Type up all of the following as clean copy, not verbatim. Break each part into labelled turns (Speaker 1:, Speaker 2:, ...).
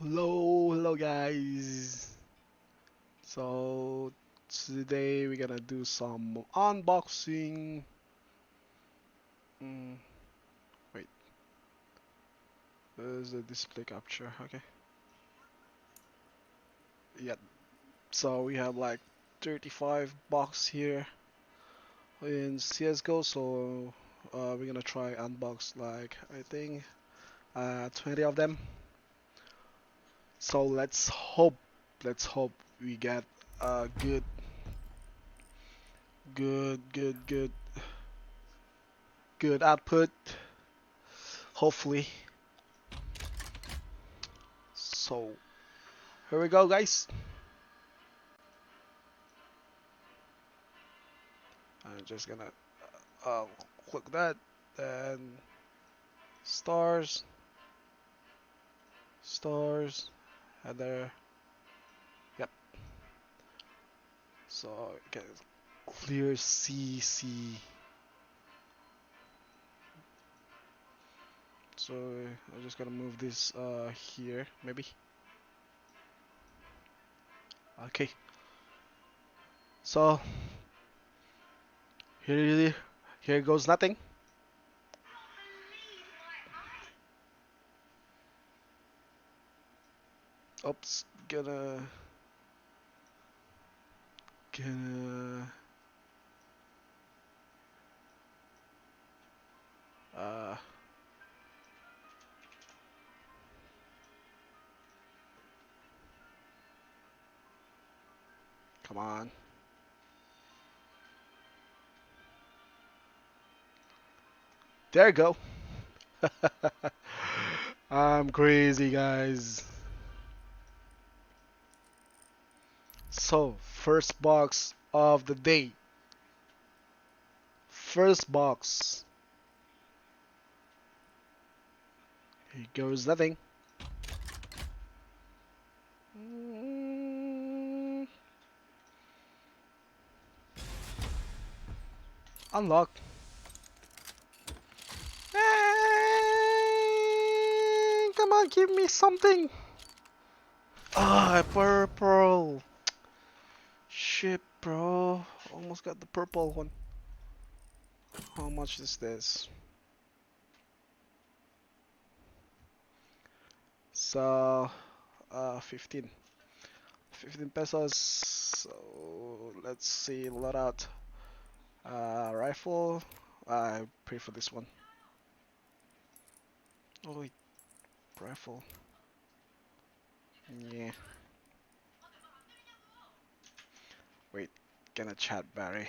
Speaker 1: Hello guys. So today we're gonna do some unboxing. Mm, Wait, there's a display capture. Okay. Yeah. So we have like 35 box here in CSGO. So we're gonna try unbox like I think 20 of them. So let's hope we get a good output. Hopefully. So here we go, guys. I'm just gonna uh, click that, then stars, stars, and there. Yep. So get clear CC. So I'm just gonna move this here, maybe. Okay. So here, here goes nothing. Oops. Gonna. Uh. Come on. There you go. I'm crazy, guys. So, first box of the day. First box. Here goes nothing. Mm, Unlock. Come on, give me something. Ah, purple. Shit, bro. Almost got the purple one. How much is this? So, 15. 15 pesos. So, let's see. Let out. Rifle. I pay for this one. Oh, wait. Rifle. Yeah. Wait. Gonna chat Barry.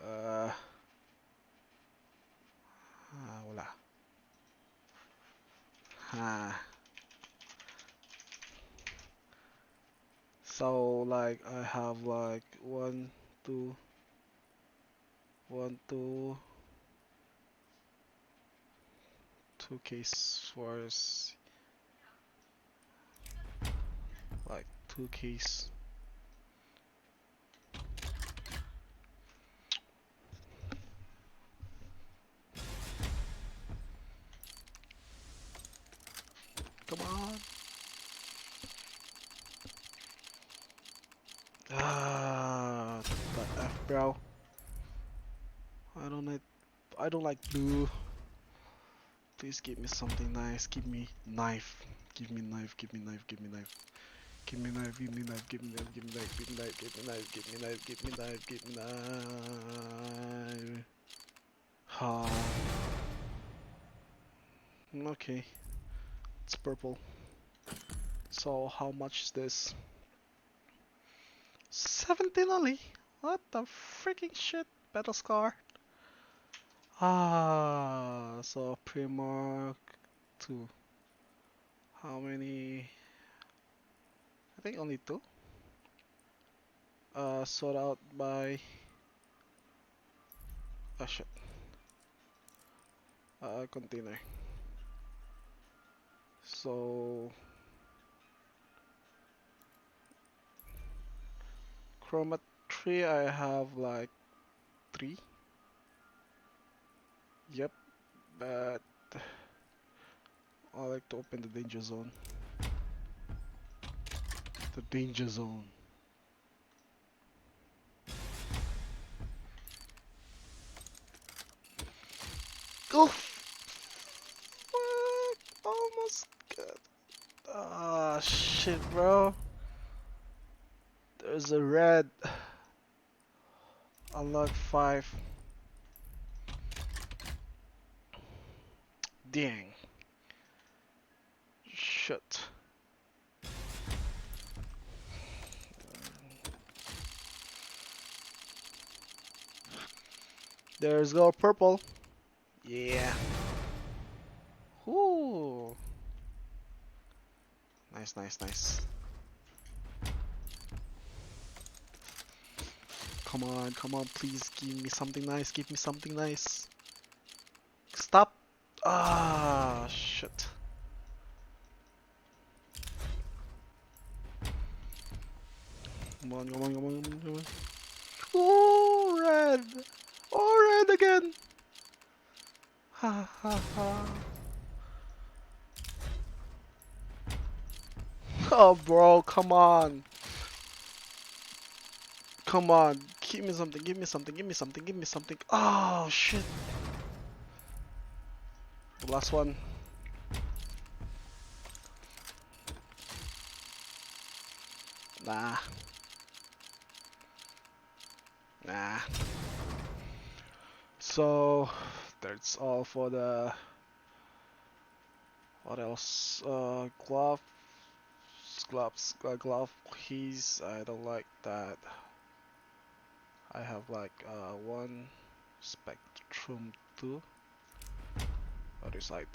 Speaker 1: Uh, Wala. Ha. So like I have like two, one, two case for like two case. Come on. The F, bro. I don't like I don't like blue. Please give me something nice. Give me knife. Give me knife. Give me knife. Give me knife. Give me knife. Give me knife. Give me knife. Give me knife. Give me knife. Give me knife. Give me knife. Give me knife. Give me knife. Ha. Okay. It's purple. So how much is this? 17 only? What the freaking shit? Battle Scar? So Primark 2. How many? I think only 2. Sold out by. Oh shit. Container. So. Chroma 3, I have like 3. Yep. But I like to open the danger zone. The danger zone. Oh, fuck! Almost got. Ah, shit, bro. There's a red. Unlock 5. Dang. Shit. There's go purple. Yeah. Whoo. Nice, nice, nice. Come on, please give me something nice. Give me something nice. Stop. Ah, shit. Come on, come on, come on, come on. Oh, red. Oh, red again. Ha ha ha. Oh, bro, come on. Come on. Give me something, give me something, give me something, give me something. Oh, shit. The last one. Nah. Nah. So, that's all for the... What else? Glove keys. I don't like that. I have like one Spectrum 2. Other side.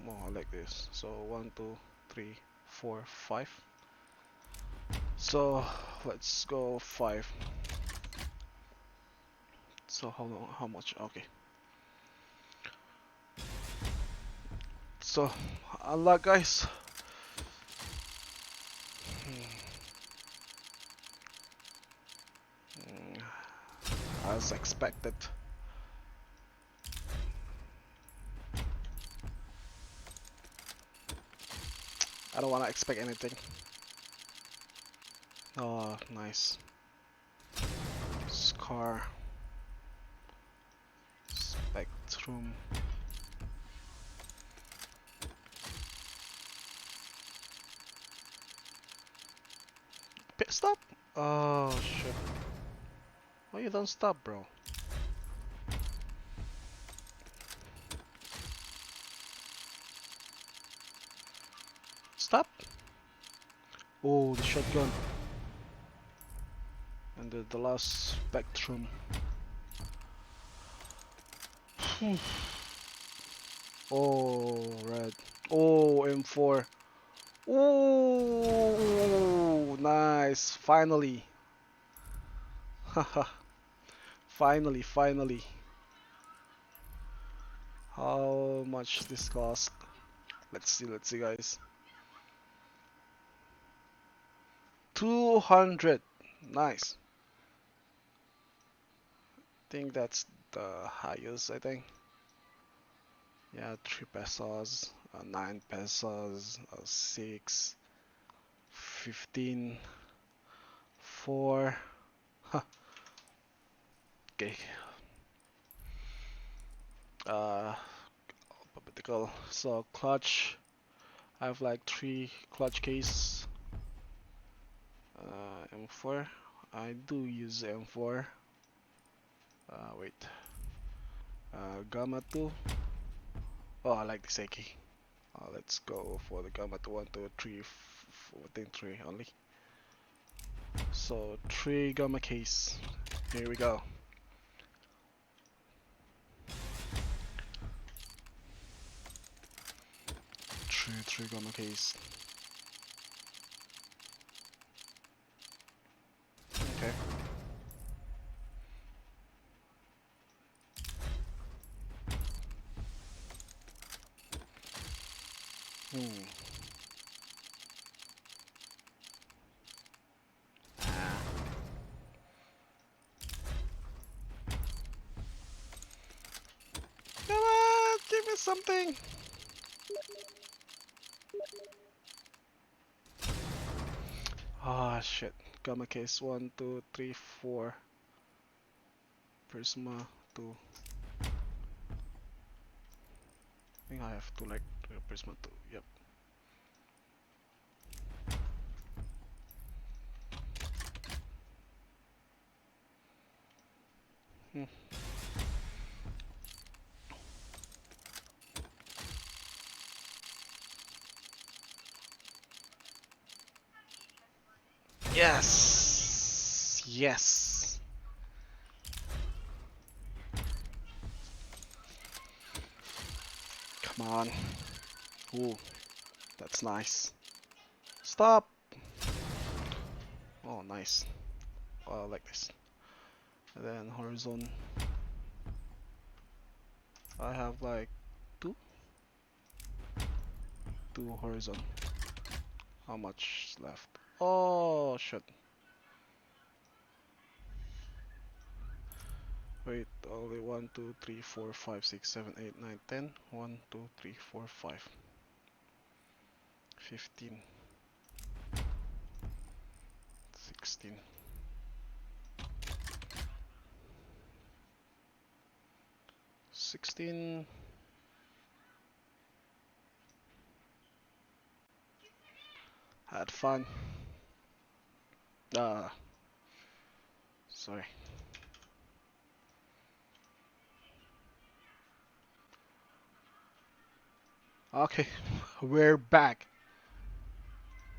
Speaker 1: More like this. So 1, 2, 3, 4, 5. So let's go 5. So how long? How much? Okay. So unlock, guys. As expected. I don't want to expect anything. Oh, nice. Scar. Spectrum. Stop! Oh shit. Why you don't stop, bro? Stop! Oh, the shotgun. And the last Spectrum. Oh, red. Oh, M4. Oh, nice. Finally. Haha. Finally, finally. How much this cost? Let's see, guys. 200. Nice. Think that's the highest, I think. Yeah, 3 pesos, 9 pesos, 6, 15, 4. Huh. Okay. Alphabetical. So clutch. I have like 3 clutch case. M4. I do use M4. Wait. Gamma 2. Oh, I like this AK. Let's go for the Gamma 2. 1, 2, 3, 4, I think 3 only. So 3 Gamma case. Here we go. 3 Gamma case. Okay. Come on, give me something. Ah, shit. Gamma case 1, 2, 3, 4. Prisma 2. I think I have to like Prisma 2. Yep. Hmm. Yes. Yes. Come on. Ooh, that's nice. Stop. Oh, nice. Oh, I like this. And then horizon. I have like two, two horizon. How much left? Oh shit. Wait, only 1, 2, 3, 4, 5, 6, 7, 8, 9, 10. 1, 2, 3, 4, 5. 15. 16. 16. Had fun. Sorry. Okay, we're back.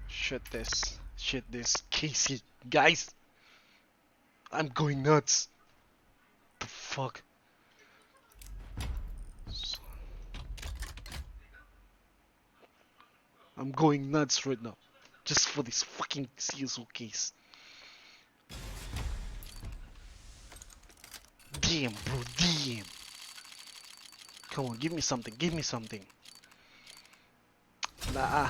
Speaker 1: Shit this. Shit this. Casey. Guys, I'm going nuts. The fuck? I'm going nuts right now. Just for this fucking CSO case. Damn, bro, damn. Come on, give me something, give me something. Nah.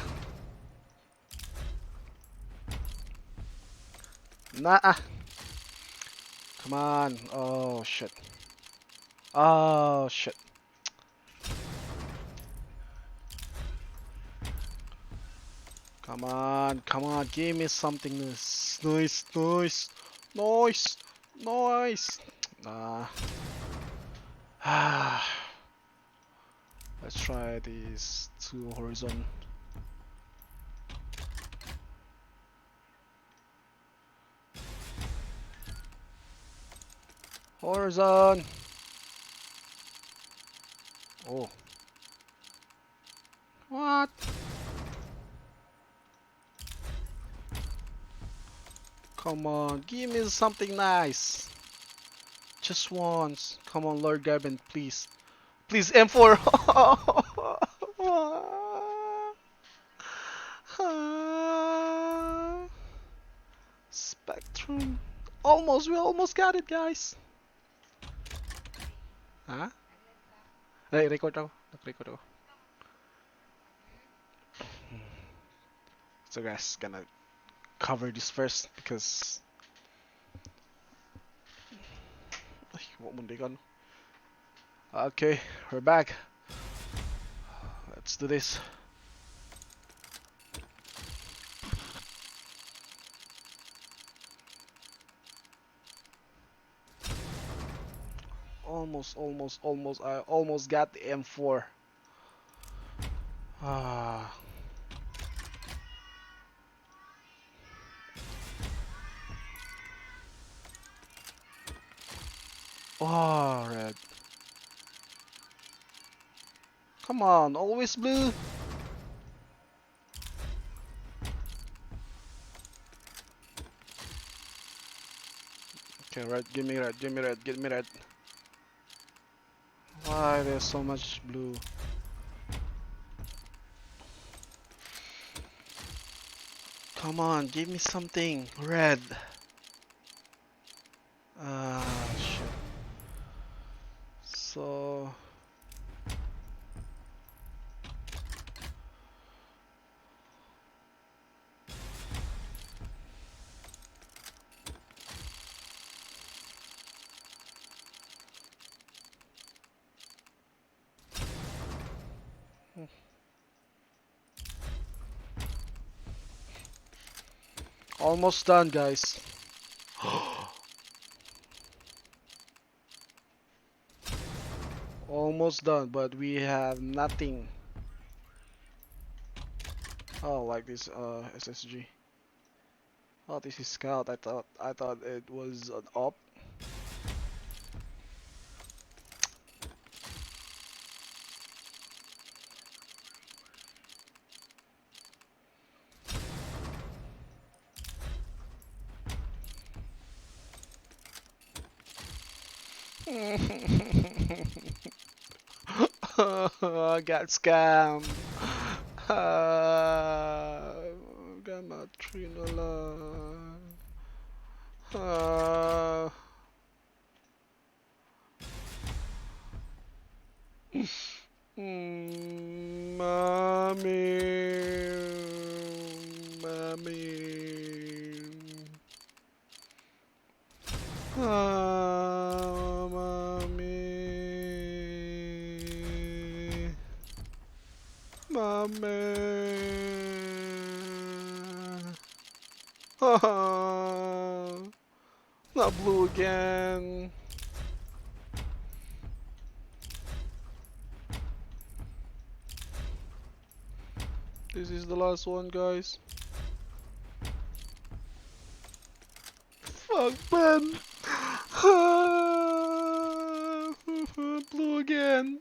Speaker 1: Nah. Come on. Oh, shit. Oh, shit. Come on, give me something nice. Nice, nice. Nice. Nice. Nah. Let's try these two horizon. Horizon. Oh. What? Come on, give me something nice. Just once. Come on, Lord Gavin, please. Please, M4. Spectrum. Almost, we almost got it, guys. Huh? Hey, record ako. Record ako. So guys, gonna cover this first because ay, what mundikan. Okay, we're back. Let's do this. Almost. I almost got the M4. Ah. Oh, red. Come on, always blue. Okay, red, give me red, give me red, give me red. Why there's so much blue? Come on, give me something. Red. Ah, shit. So... Almost done, guys. Almost done, but we have nothing. Oh, like this SSG. Oh, this is scout. I thought it was an op. I got scammed. Got my Trinola. Uh, mommy, mommy. Mommy, mommy. Not blue again. This is the last one, guys. Fuck, man. Blue again.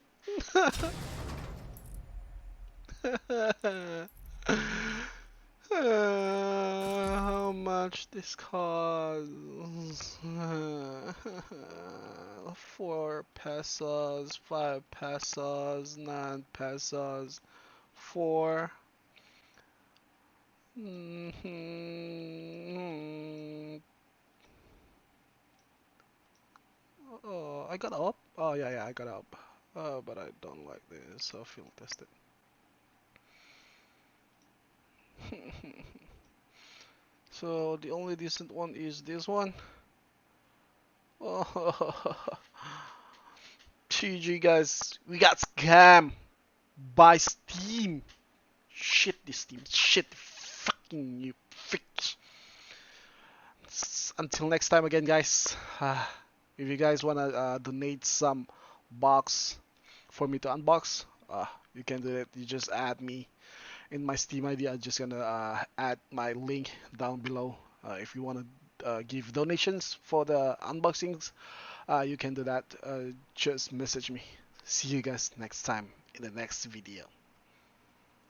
Speaker 1: How much this costs? 4 pesos, 5 pesos, 9 pesos, 4. Oh, I got up. Oh yeah, yeah, I got up. But I don't like this, so field test it. So the only decent one is this one. Oh, GG guys, we got scam by Steam. Shit, this Steam, shit, fucking you, freaks. Until next time again, guys. If you guys wanna donate some box for me to unbox, you can do it. You just add me in my Steam ID. I'm just gonna add my link down below. If you wanna give donations for the unboxings, you can do that. Just message me. See you guys next time in the next video.